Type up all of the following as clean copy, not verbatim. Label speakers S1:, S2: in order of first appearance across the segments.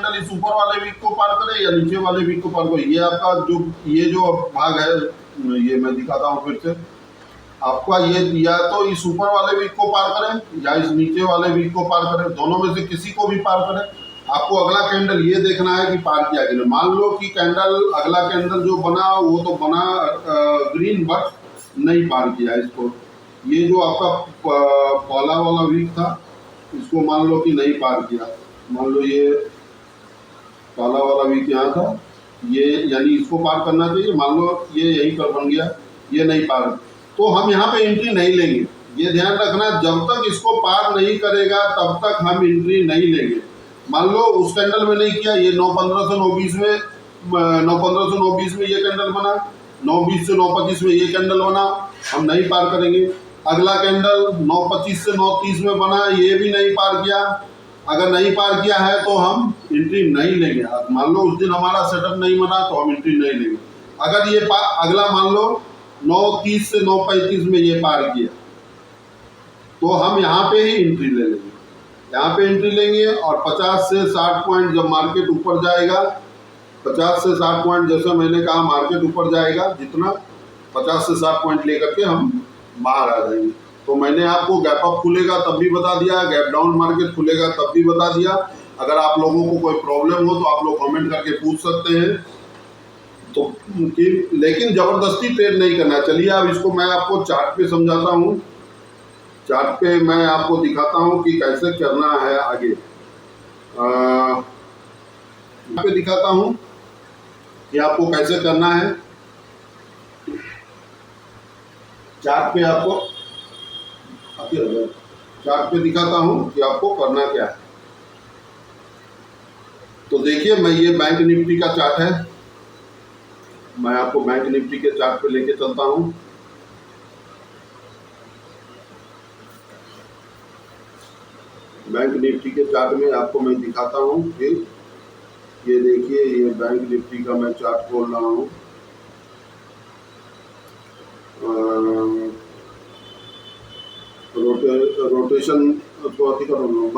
S1: Candle इस ऊपर वाले वीक को पार करे या नीचे वाले वीक को पार करे। ये आपका जो भाग है, ये मैं दिखाता हूँ फिर से आपका, ये या तो इस ऊपर वाले वीक को पार करें या इस नीचे वाले वीक को पार करें, दोनों में से किसी को भी पार करें। आपको अगला कैंडल ये देखना है कि पार किया कि नहीं। मान लो कि अगला कैंडल जो बना वो तो बना ग्रीन, बट नहीं पार किया इसको। ये जो आपका पहला वाला वीक था इसको मान लो कि नहीं पार किया। मान लो ये पहला वाला वीक यहाँ था, ये यानी इसको पार करना चाहिए। मान लो ये यहीं पर बन गया, ये नहीं पार, तो हम यहाँ पे एंट्री नहीं लेंगे। ये ध्यान रखना, जब तक इसको पार नहीं करेगा तब तक हम एंट्री नहीं लेंगे। मान लो उस कैंडल में नहीं किया, ये 9:15 से 9:20 में 9:15 से 9:20 में ये कैंडल बना, 9:20 से 9:25 में ये कैंडल बना, हम नहीं पार करेंगे। अगला कैंडल 9:25 से 9:30 में बना, ये भी नहीं पार किया। अगर नहीं पार किया है तो हम एंट्री नहीं लेंगे। मान लो उस दिन हमारा सेटअप नहीं बना तो हम एंट्री नहीं लेंगे। अगर ये अगला मान लो 9:30 से 9:35 में ये पार किया तो हम यहाँ पे ही एंट्री ले लेंगे। यहाँ पे एंट्री लेंगे और 50 से 60 पॉइंट जब मार्केट ऊपर जाएगा, 50 से 60 पॉइंट, जैसे मैंने कहा मार्केट ऊपर जाएगा जितना, 50 से 60 पॉइंट लेकर के हम बाहर आ जाएंगे। तो मैंने आपको गैप अप खुलेगा तब भी बता दिया, गैप डाउन मार्केट खुलेगा तब भी बता दिया। अगर आप लोगों को कोई प्रॉब्लम हो तो आप लोग कमेंट करके पूछ सकते हैं। तो लेकिन ज़बरदस्ती ट्रेड नहीं करना। चलिए अब इसको मैं आपको चार्ट पे समझाता हूँ। चार्ट पे मैं आपको दिखाता हूँ कि कैसे करना है आगे। यहाँ पे दिखाता हूँ कि आपको कैसे करना है। चार्ट पे आपको चार्ट पे दिखाता हूँ कि आपको करना क्या है। तो देखिए, मैं ये बैंक निफ्टी का चार्ट है, मैं आपको बैंक निफ्टी के चार्ट पे लेके चलता हूँ। बैंक निफ्टी के चार्ट में आपको मैं दिखाता हूँ कि ये देखिए, ये बैंक निफ्टी का मैं चार्ट खोल रहा हूँ। रोटेशन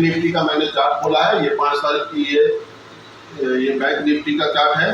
S1: निफ्टी का मैंने चार्ट खोला है। ये 5 तारीख की ये बैंक निफ्टी का चार्ट है।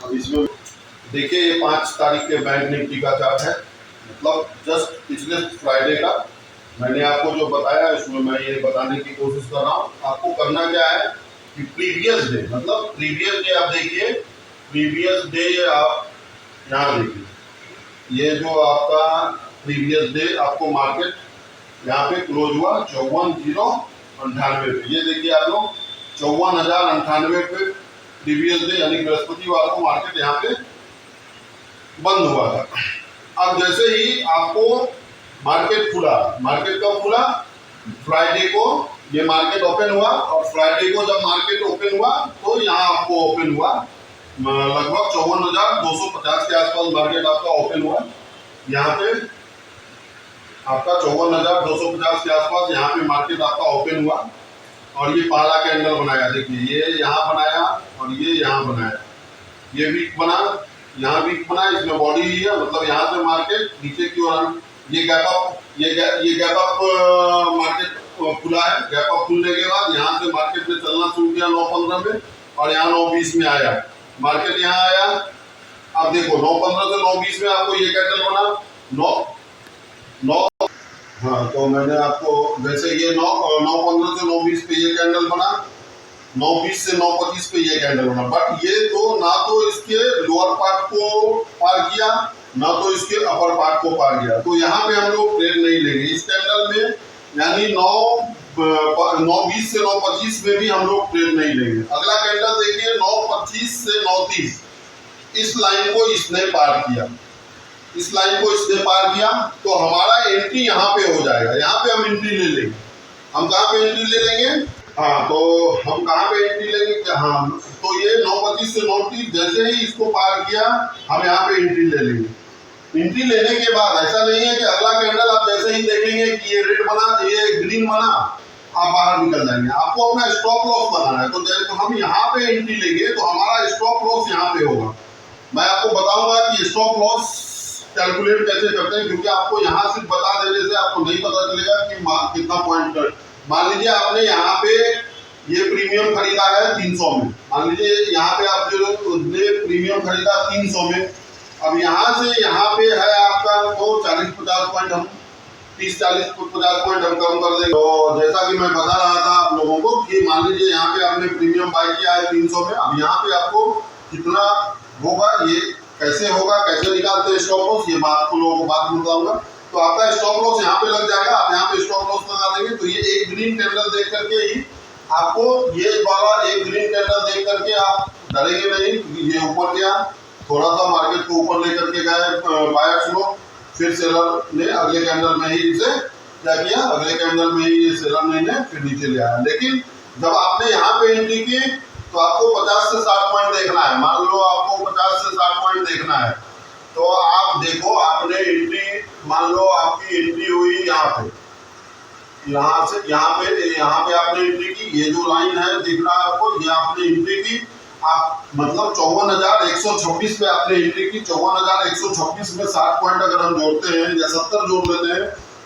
S1: अब इसमें देखिए, ये 5 तारीख के बैंक निफ्टी का चार्ट है, मतलब जस्ट पिछले फ्राइडे का। मैंने आपको जो बताया इसमें मैं ये बताने की कोशिश कर रहा हूँ। आपको करना क्या है कि प्रीवियस डे, मतलब प्रीवियस डे आप देखिए, प्रीवियस डे आप यहाँ देखिए, ये जो आपका प्रीवियस डे आपको मार्केट यहाँ पे क्लोज हुआ 54,098 पे। ये देखिए आप लोग, 54,098 पे प्रीवियस डे यानी बृहस्पतिवार को मार्केट यहाँ पे बंद हुआ था। अब जैसे ही आपको मार्केट खुला, मार्केट कब खुला? फ्राइडे को ये मार्केट ओपन हुआ, और फ्राइडे को जब मार्केट ओपन हुआ तो यहाँ आपको ओपन हुआ लगभग 54,250 के आसपास मार्केट आपका ओपन हुआ। यहाँ पे आपका 54,250 के आसपास यहाँ पे मार्केट आपका ओपन हुआ, और ये पहला कैंडल बनाया। देखिए, ये यहाँ बनाया और ये यहाँ बनाया, ये वीक बना, यहाँ वीक बना, इसमें बॉडी ही है, मतलब यहाँ से मार्केट नीचे की ओर ये गैप अप, ये गैप अप मार्केट खुला है। गैप अप खुलने के बाद यहाँ से मार्केट ने चलना शुरू किया 9:15 में, और यहाँ 9:20 में आया मार्केट, यहाँ आया। अब देखो 9:15 से 9:20 में आपको ये कैंडल बना 9 हाँ, तो मैंने आपको जैसे ये 9:15 से 9:20 पे ये कैंडल बना, 9:20 से 9:25 पे ये कैंडल बना, बट ये तो ना तो इसके लोअर पार्ट को पार किया, ना तो इसके अपर पार्ट को पार किया। तो यहाँ पे हम लोग ट्रेड नहीं लेंगे इस कैंडल में, यानी 9:20 से 9:25 में भी हम लोग ट्रेड नहीं लेंगे। अगला कैंडल देखिए 9:25 से 9:30, इस लाइन को इसने पार किया, इस लाइन को इसने पार किया, तो हमारा एंट्री यहाँ पे हो जाएगा। यहाँ पे हम एंट्री ले लेंगे। हम कहाँ पे एंट्री ले लेंगे? हाँ, तो हम कहाँ पे एंट्री लेंगे? हाँ, तो ये 9:25 से 9:30 जैसे ही इसको पार किया हम यहाँ पे एंट्री ले लेंगे। एंट्री लेने के बाद ऐसा नहीं है कि अगला कैंडल आप जैसे ही देखेंगे कि ये रेड बना, ये ग्रीन बना, आप बाहर निकल जाएंगे। आपको अपना स्टॉप लॉस बनाना है। तो हम यहाँ पे एंट्री लेंगे तो हमारा स्टॉप लॉस यहाँ पे होगा। मैं आपको बताऊंगा कि स्टॉप लॉस कैलकुलेट कैसे करते हैं, क्योंकि आपको यहाँ सिर्फ बता देने से आपको नहीं पता चलेगा कि कितना पॉइंट कर। मान लीजिए आपने यहाँ पे ये प्रीमियम खरीदा है 300 में, मान लीजिए यहाँ पे आप जो प्रीमियम खरीदा 300 में, अब यहाँ से यहाँ पे है आपका तो 40-50 पॉइंट हम 30-40-50 पॉइंट हम कम कर देंगे। तो जैसा कि मैं बता रहा था आप लोगों को कि मान लीजिए यहाँ पे आपने प्रीमियम बाई किया है 300 में, अब यहाँ पे आपको कितना होगा, ये कैसे होगा, कैसे निकालते हैं स्टॉप लॉस, ये बात को लोगों को बात में बताऊंगा। तो आपका स्टॉप लॉस यहाँ पे लग जाएगा, आप यहाँ पे स्टॉप लॉस लगा देंगे तो ये एक ग्रीन कैंडल देख करके ही आपको, ये वाला एक ग्रीन कैंडल देख करके आप डरेंगे नहीं, ये ऊपर गया थोड़ा सा मार्केट को ऊपर लेकर के गए बायर्स लोग, फिर सेलर ने अगले कैंडल में ही इसे क्या किया, अगले कैंडल में ही ये सेलर ने फिर नीचे ले आया। लेकिन जब आपने यहाँ पे एंट्री की तो आपको 50 से 60 पॉइंट देखना है, मान लो आपको 50 से 60 पॉइंट देखना है, तो आप देखो आपने एंट्री, मान लो आपकी एंट्री हुई यहाँ पे, यहाँ से यहाँ पे आपने एंट्री की, ये जो लाइन है दिख रहा है आपको, ये आपने एंट्री की, आप मतलब 54,126 पे आपने एंट्री की। 54,126 में 60 पॉइंट अगर हम जोड़ते हैं या 70 जोड़ लेते हैं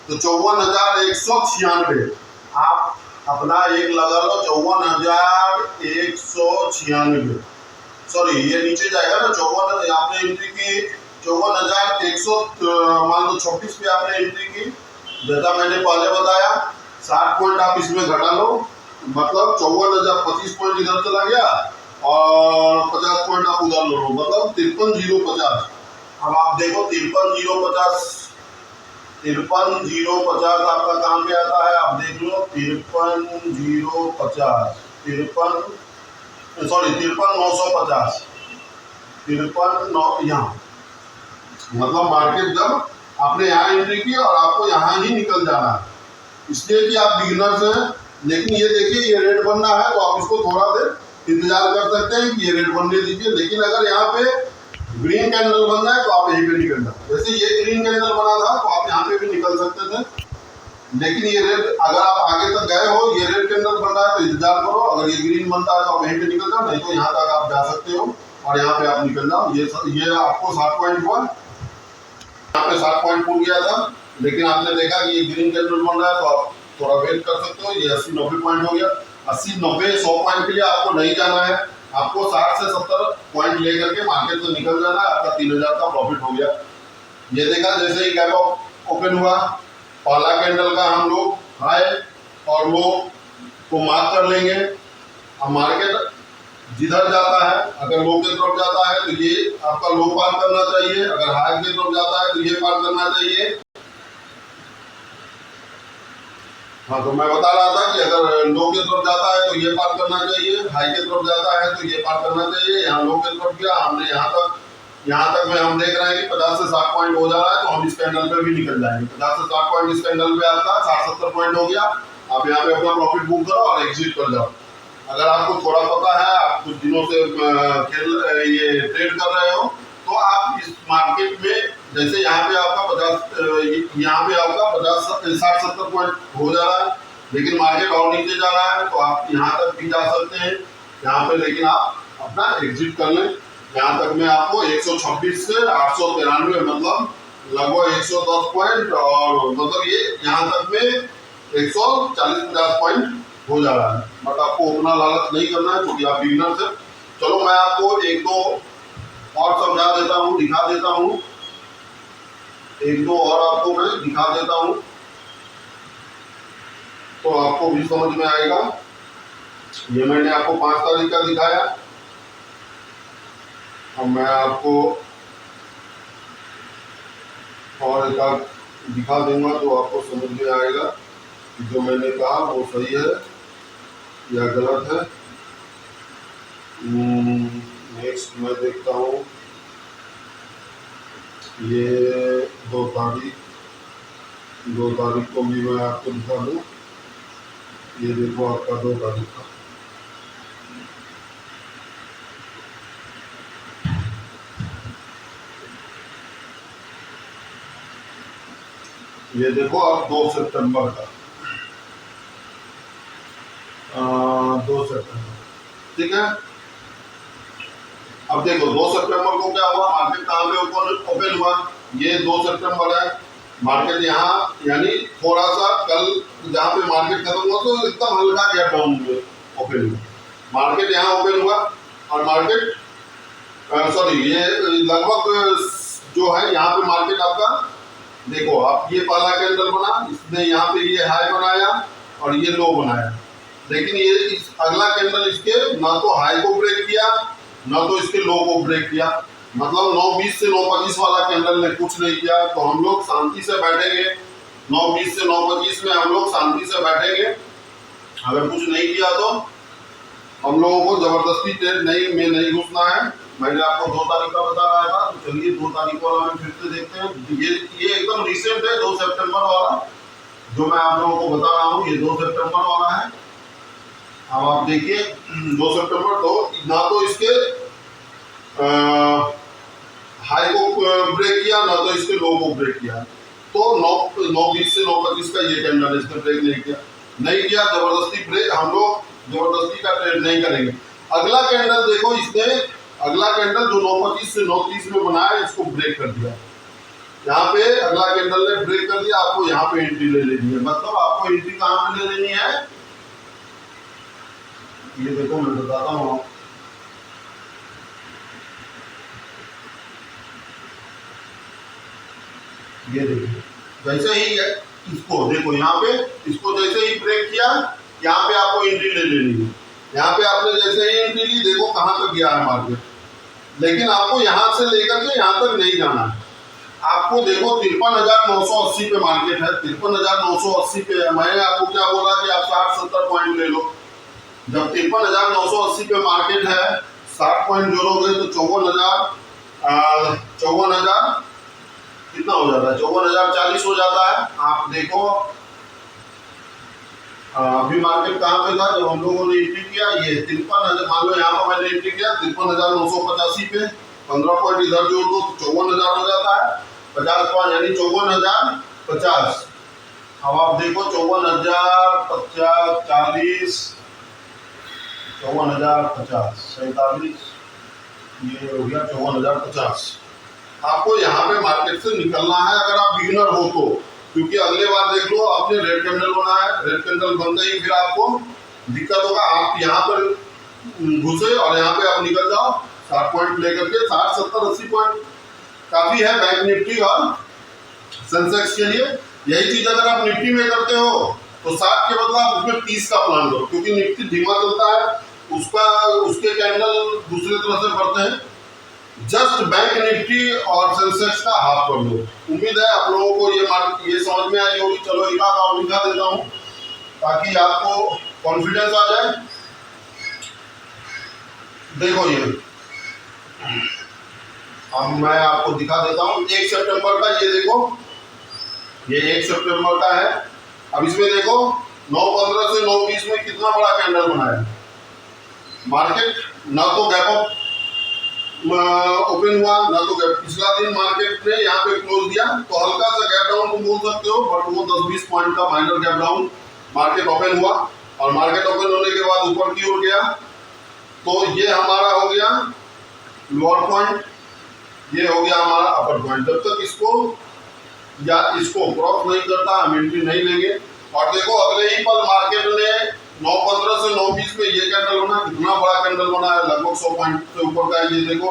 S1: तो 54,196 आप अपना एक लगा लो, 54,196, सॉरी ये नीचे जाएगा ना, 54 आपने एंट्री की, 54,100 मान लो 26 पे आपने एंट्री की, जैसा मैंने पहले बताया 60 पॉइंट आप इसमें घटा लो, मतलब 54,025 पॉइंट इधर चला गया और 50 पॉइंट आप उधर लो, मतलब 53,050। अब आप देखो 53,050 आपका काम पे आता है, आप देख लो 53,050, 53,950, 53,9 यहाँ, मतलब मार्केट जब आपने यहाँ एंट्री की और आपको यहाँ ही निकल जाना है, इसलिए कि आप बिगिनर्स हैं। लेकिन ये देखिए ये रेड बनना है तो आप इसको थोड़ा देर इंतजार कर सकते हैं कि ये रेड बनने दीजिए, लेकिन अगर यहाँ पे ग्रीन कैंडल बनना है तो आप यहीं पे निकलना, जैसे ये ग्रीन कैंडल बना था तो आप यहाँ पे भी निकल सकते थे, लेकिन ये रेड, अगर आप आगे तक गए हो, ये रेड कैंडल बन रहा है तो इंतजार करो, अगर ये ग्रीन बनता है तो आप यहीं पे निकल जाओ, नहीं तो यहाँ तक आप जा सकते हो और यहाँ पे आप निकल जाओ। ये आपको 60 पॉइंट हुआ, यहाँ पे 60 पॉइंट पूछ गया था, लेकिन आपने देखा कि ये ग्रीन कैंडल बन रहा है तो आप थोड़ा वेट कर सकते हो, ये 80-90 पॉइंट हो गया। 80-90-100 पॉइंट के लिए आपको नहीं जाना है, आपको 60 से 70 पॉइंट लेकर के मार्केट से निकल जाना है, आपका 3,000 का प्रॉफिट हो गया। ये देखा जैसे ही गैप ओपन हुआ, पहला कैंडल का हम लोग हाई और लो को मार्क कर लेंगे। अब मार्केट जिधर जाता है, अगर लो के तरफ जाता है तो ये आपका लो पार करना चाहिए, अगर हाई के तरफ जाता है तो ये पार करना चाहिए। हाँ, तो मैं बता रहा था कि अगर लो के तरफ जाता है तो ये पार करना चाहिए, हाई के तरफ जाता है तो ये पार करना चाहिए। यहाँ लो के तरफ गया, हमने यहाँ तक में हम देख रहे हैं कि 50 से 60 पॉइंट हो जा रहा है, तो हम इस कैंडल पे भी निकल जाएंगे। 50 से 60 पॉइंट इस कैंडल पे आपका 60-70 पॉइंट हो गया, आप यहाँ पे अपना प्रॉफिट बुक करो और एग्जिट कर जाओ। अगर आपको थोड़ा पता है, आप कुछ दिनों से ये ट्रेड कर रहे हो, तो आप इस मार्केट में, जैसे यहाँ पे आपका 60-70 पॉइंट हो जा रहा है, लेकिन मार्केट और नीचे जा रहा है, तो आप यहाँ तक भी जा सकते हैं यहाँ पे, लेकिन आप अपना एग्जिट कर लें। यहाँ तक में आपको 126 से 893, मतलब लगभग 110 पॉइंट, और मतलब ये यहाँ तक में 140-50 पॉइंट हो जा रहा है, बट आपको उतना लालच नहीं करना है क्योंकि आप बिगिनर से। चलो मैं आपको एक दो और समझा देता हूँ, दिखा देता हूँ, एक दो और आपको मैं दिखा देता हूँ तो आपको भी समझ में आएगा। ये मैंने आपको 5 तारीख का दिखाया, अब मैं आपको और एक आध दिखा दूंगा तो आपको समझ में आएगा कि जो मैंने कहा वो सही है या गलत है। नेक्स्ट मैं देखता हूँ, ये 2 तारीख को भी मैं आपको दिखा दूँ। ये देखो आपका 2 तारीख का, ये देखो आप 2 सितंबर का, 2 सितंबर, ठीक है। अब देखो 2 सितंबर को क्या हुआ, मार्केट कहाँ पे ओपन हुआ, ये 2 सितंबर है, मार्केट यहाँ, यानी थोड़ा सा कल जहाँ पे मार्केट खत्म हुआ तो एकदम हल्का गैप डाउन हुए, ओपन हुआ, मार्केट यहाँ ओपन हुआ और मार्केट सॉरी ये लगभग जो है यहाँ पे मार्केट आपका देखो, आप ये पहला कैंडल बना, इसने यहाँ पे ये हाई बनाया और ये लो बनाया, लेकिन ये इस अगला कैंडल इसके ना तो हाई को ब्रेक किया ना तो इसके लो को ब्रेक किया, मतलब 9:20 से 9:25 वाला कैंडल ने कुछ नहीं किया। तो हम लोग शांति से बैठेंगे, 9:20 से 9:25 में हम लोग शांति से बैठेंगे। अगर कुछ नहीं किया तो हम लोगों को जबरदस्ती ट्रेड नहीं घुसना है। मैंने आपको 2 तारीख का बता रहा था, तो चलिए 2 तारीख वाला में फिर से देखते हैं। ये एकदम रिसेंट है, 2 सितंबर वाला जो मैं आप लोगों को बता रहा हूँ, ये 2 सितंबर वाला है। अब आप देखिए 2 सितंबर तो ना तो इसके हाई को ब्रेक किया ना तो इसके लो को ब्रेक किया, तो 9:20 से 9:25 का ये कैंडल इसने ब्रेक नहीं किया। जबरदस्ती ब्रेक हम लोग जबरदस्ती का ट्रेड नहीं करेंगे। अगला कैंडल देखो, इसने अगला कैंडल जो 9:25 से 9:30 में बनाया इसको ब्रेक कर दिया। यहाँ पे अगला कैंडल ने ब्रेक कर दिया, आपको यहाँ पे एंट्री ले लेनी है। मतलब आपको एंट्री कहाँ पे ले लेनी है, ये देखो मैं बताता हूँ। ये देखिए जैसे ही इसको देखो, यहाँ पे इसको जैसे ही ब्रेक किया, यहाँ पे आपको एंट्री ले लेनी है। यहाँ पे आपने जैसे ही एंट्री ली, देखो कहाँ तक गया है मार्केट, लेकिन आपको यहाँ से लेकर के यहाँ तक नहीं जाना है। आपको देखो 53,980 पे मार्केट है, 53,980 पे है। मैंने आपको क्या बोला कि आप 60-70 पॉइंट ले लो। जब 53,980 पे मार्केट है, 60 पॉइंट जोड़ोगे तो 54,000 कितना हो जाता है, 54,040 हो जाता है। आप देखो अभी मार्केट कहाँ पे था जब हम लोगों ने एंट्री किया, ये 53,000, मान लो यहाँ पर मैंने एंट्री किया 53,985 पे, 15 पॉइंट इधर जोड़ दो तो 54,000 हो जाता है, 50 पॉइंट यानी 54,050। अब आप देखो 54,050, 40, 54,050, 47, ये हो गया 54,050। आपको यहाँ पे मार्केट से निकलना है अगर आप बिगिनर हो तो, क्योंकि अगले बार देख लो आपने रेड कैंडल बनाया, रेड कैंडल बनते ही फिर आपको दिक्कत होगा। आप यहाँ पर घुसे और यहाँ पे आप निकल जाओ 60 पॉइंट लेकर के, 60, 70, 80 पॉइंट काफी है बैंक निफ्टी और सेंसेक्स के लिए। यही चीज अगर आप निफ्टी में करते हो तो 60 के बदला आप उसमें 30 का प्लान करो, क्योंकि निफ्टी धीमा चलता है, उसके कैंडल दूसरी तरह से बढ़ते हैं। जस्ट बैंक निफ्टी और सेंसेक्स का हाफ कर लो। उम्मीद है आप लोगों को ये समझ में आई होगी। चलो एक और लिखा देता हूँ ताकि आपको कॉन्फिडेंस आ जाए। देखो ये अब मैं आपको दिखा देता हूँ 1 सितंबर का, ये देखो ये 1 सितंबर का है। अब इसमें देखो 9:15 से 9:20 में कितना बड़ा कैंडल बनाया मार्केट, ना तो गैप अप ओपन हुआ ना तो गैप। पिछला दिन मार्केट ने यहाँ पे क्लोज दिया तो हल्का सा गैप डाउन तुम बोल सकते हो, बट वो 10-20 पॉइंट का minor gap down, market open हुआ और मार्केट ओपन होने के बाद ऊपर की ओर गया। तो ये हमारा हो गया लोअर पॉइंट, ये हो गया हमारा अपर पॉइंट। जब तक इसको या इसको क्रॉस नहीं करता हम एंट्री नहीं लेंगे। और देखो अगले ही पल मार्केट ने 9:15 से 9:20 में ये कैंडल बना, कितना बड़ा कैंडल बना है, लगभग 100 पॉइंट से ऊपर का है। ये देखो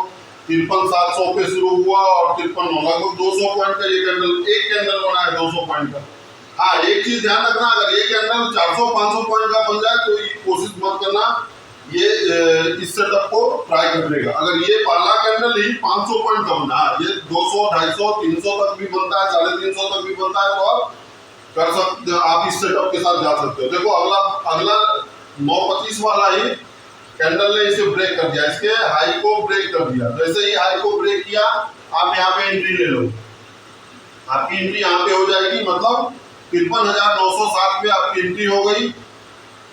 S1: 53,700 पे शुरू हुआ और 53,900, लगभग 200 पॉइंट का ये कैंडल, एक कैंडल बना है 200 पॉइंट का। हाँ एक चीज ध्यान रखना, अगर ये कैंडल 400-500 पॉइंट का बन जाए तो ये कोशिश मत करना ये इस सेटअप को ट्राई करेगा। अगर ये पहला कैंडल ही 500 पॉइंट का बना है, ये 200, 250, 300 तक भी बनता है, 350 तक भी बनता है, तो आप कर सकते, आप इस सेटअप के साथ जा सकते हो। देखो अगला 9:25 वाला ही कैंडल ने इसे ब्रेक कर दिया, इसके हाई को ब्रेक कर दिया। जैसे ही हाई को ब्रेक किया आप यहाँ पे एंट्री ले लो, आपकी एंट्री यहाँ पे हो जाएगी, मतलब 53,907 पे आपकी एंट्री हो गई।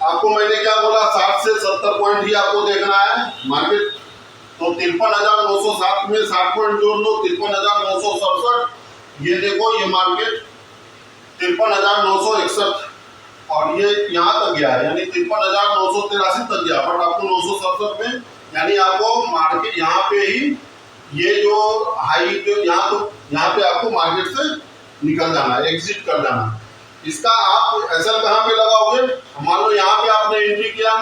S1: आपको मैंने क्या बोला, 60 से 70 पॉइंट ही आपको देखना है मार्केट। तो 53,907 में 60 पॉइंट जोड़ लो, 53,967। ये देखो ये मार्केट 53,961 और ये यहाँ तक गया है, यानी 53,983 तक गया, बट आपको 967 में, यानी आपको मार्केट यहाँ पे ही ये जो हाई जो यहाँ पे आपको मार्केट से निकल जाना है, एग्जिट कर जाना है। इसका आप एसएल कहाँ पे लगाओगे, मान लो यहाँ पे आपने एंट्री किया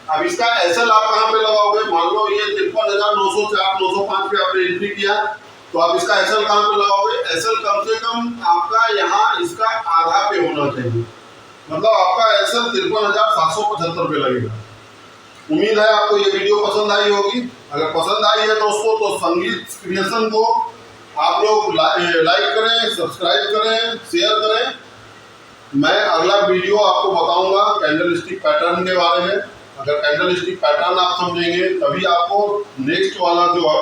S1: अब इसका एसएल आप कहाँ पे लगाओगे? मान लो ये 53,904 905 पे आपने एंट्री किया, तो आप इसका एसएल कहाँ पे लगाओगे? एसएल कम से कम आपका यहाँ इसका आधा पे होना चाहिए, मतलब आपका एसएल 53,775 पे लगेगा। उम्मीद है आपको ये वीडियो पसंद आई होगी। अगर पसंद आई है दोस्तों तो संगीत क्रिएशन को आप लोग लाइक करें, सब्सक्राइब करें, शेयर करें। मैं अगला वीडियो आपको बताऊंगा कैंडल स्टिक पैटर्न के बारे में। अगर कैंडल स्टिक पैटर्न आप समझेंगे तभी आपको नेक्स्ट वाला जो है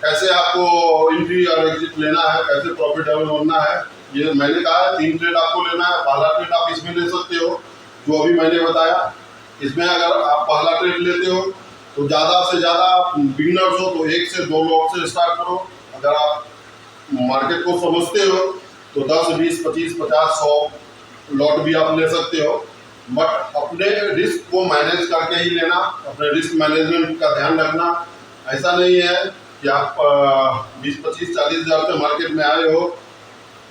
S1: कैसे आपको एंट्री और एग्जिट लेना है, कैसे प्रॉफिटेबल बनना है। ये मैंने कहा है 3 ट्रेड आपको लेना है। पहला ट्रेड आप इसमें ले सकते हो जो अभी मैंने बताया। इसमें अगर आप पहला ट्रेड लेते हो तो ज़्यादा से ज़्यादा बिगिनर्स हो तो 1 से 2 लॉट से स्टार्ट करो। अगर आप मार्केट को समझते हो तो 10, 20, 25, 50, 100 लॉट भी आप ले सकते हो, बट अपने रिस्क को मैनेज करके ही लेना। अपने रिस्क मैनेजमेंट का ध्यान रखना। ऐसा नहीं है कि आप 20, 25, 40 हज़ार से मार्केट में आए हो,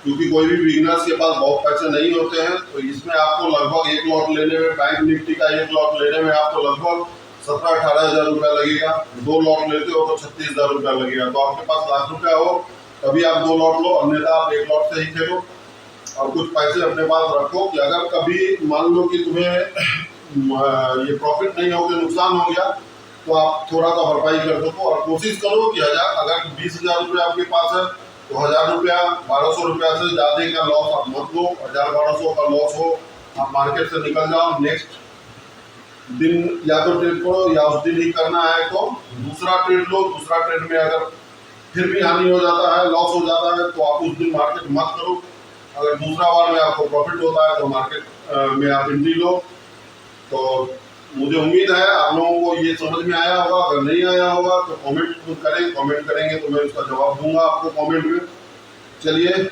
S1: क्योंकि कोई भी बिगिनर्स के पास बहुत पैसे नहीं होते हैं। तो इसमें आपको लगभग 1 लॉट लेने में, बैंक निफ्टी का 1 लॉट लेने में आपको लगभग 17-18 हज़ार रुपया लगेगा। 2 लॉट लेते हो तो 36 हज़ार रुपया लगेगा। तो आपके पास लाख रुपया हो तभी आप 2 लॉट लो, अन्यथा आप 1 लॉट से ही खेलो और कुछ पैसे अपने पास रखो कि अगर कभी मान लो कि तुम्हें ये प्रॉफिट नहीं हो गया, नुकसान हो गया, तो आप थोड़ा सा भरपाई कर सको। और कोशिश करो कि अगर 20,000 रुपये आपके पास है तो 1,000 रुपया, 1,200 रुपया से ज़्यादा का लॉस आप मत लो। 1,000-1,200 का लॉस हो, आप मार्केट से निकल जाओ। नेक्स्ट दिन या तो ट्रेड करो या उस दिन ही करना है तो दूसरा ट्रेड लो। दूसरा ट्रेड में अगर फिर भी हानि हो जाता है, लॉस हो जाता है, तो आप उस दिन मार्केट मत करो। अगर दूसरा बार में आपको प्रॉफिट होता है तो मार्केट में आप एंट्री लो। तो मुझे उम्मीद है आप लोगों को ये समझ में आया होगा। अगर नहीं आया होगा तो कमेंट करें, कमेंट करेंगे तो मैं उसका जवाब दूंगा आपको कमेंट में। चलिए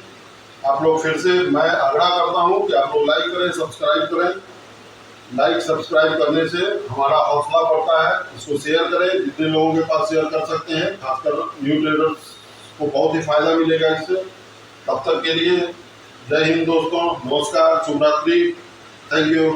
S1: आप लोग फिर से मैं आग्रह करता हूँ कि आप लोग लाइक करें, सब्सक्राइब करें। लाइक सब्सक्राइब करने से हमारा हौसला बढ़ता है। इसको शेयर करें, जितने लोगों के पास शेयर कर सकते हैं, खासकर न्यू ट्रेडर्स को बहुत ही फायदा मिलेगा इससे। तब तक के लिए जय हिंद दोस्तों, नमस्कार, शुभ रात्रि, थैंक यू।